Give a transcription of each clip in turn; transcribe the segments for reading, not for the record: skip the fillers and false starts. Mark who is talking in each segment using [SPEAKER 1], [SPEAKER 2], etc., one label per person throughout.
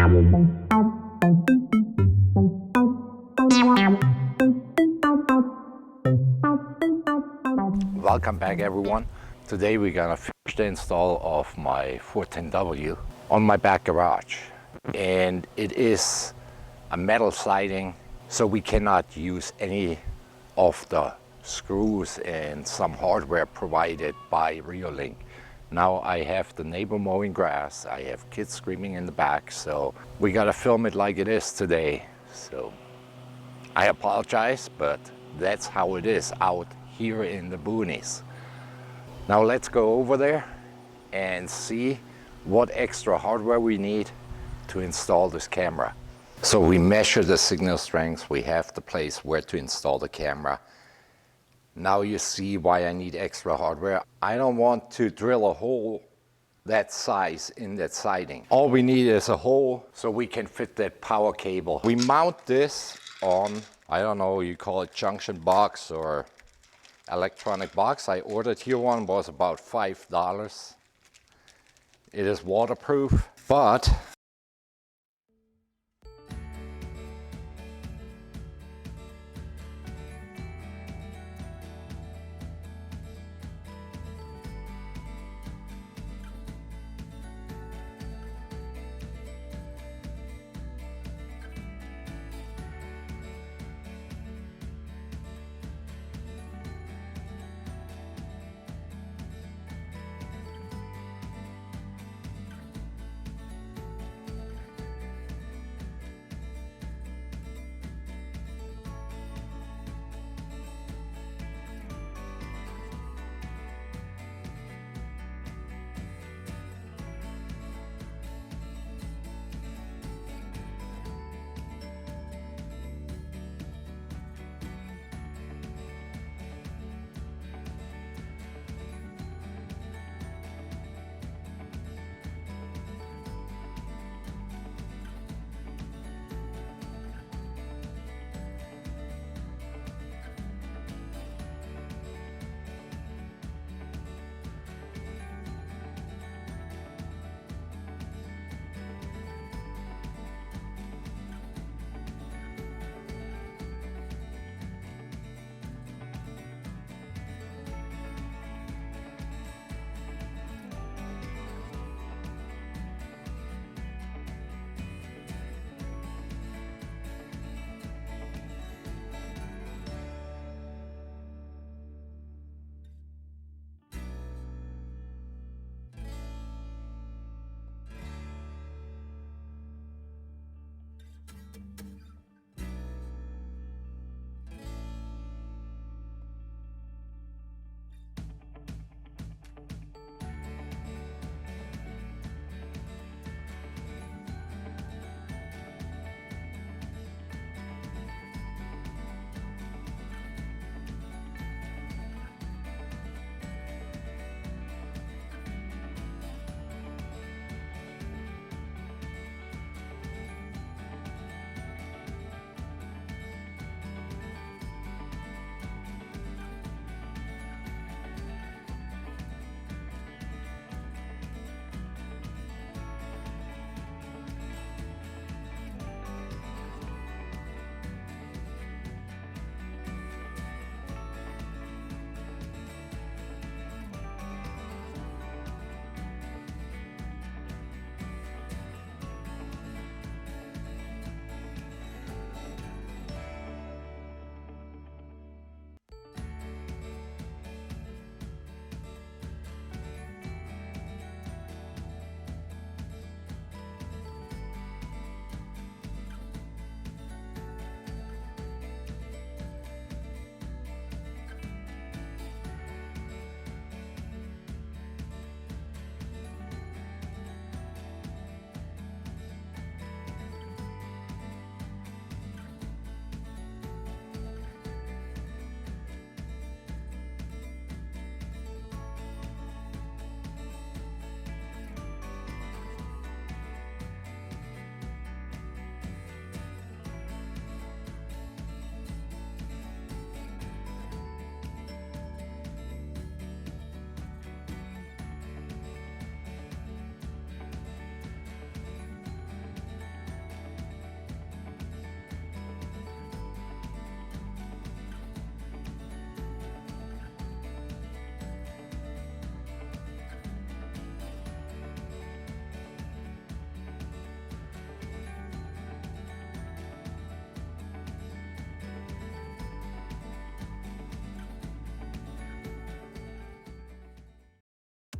[SPEAKER 1] Welcome back everyone. Today we're gonna finish the install of my 410W on my back garage. And it is a metal siding, so we cannot use any of the screws and some hardware provided by Reolink. Now I have the neighbor mowing grass, I have kids screaming in the back, so we gotta film it like it is today. So I apologize, but that's how it is out here in the boonies. Now let's go over there and see what extra hardware we need to install this camera. So we measure the signal strength, we have the place where to install the camera. Now you see why I need extra hardware. I don't want to drill a hole that size in that siding. All we need is a hole so we can fit that power cable. We mount this on, I don't know, you call it junction box or electronic box. I ordered here one, was about $5. It is waterproof, but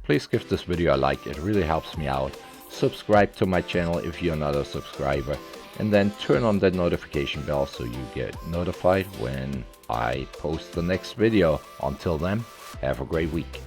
[SPEAKER 1] please give this video a like, it really helps me out. Subscribe to my channel if you're not a subscriber, and then turn on that notification bell so you get notified when I post the next video. Until then, have a great week.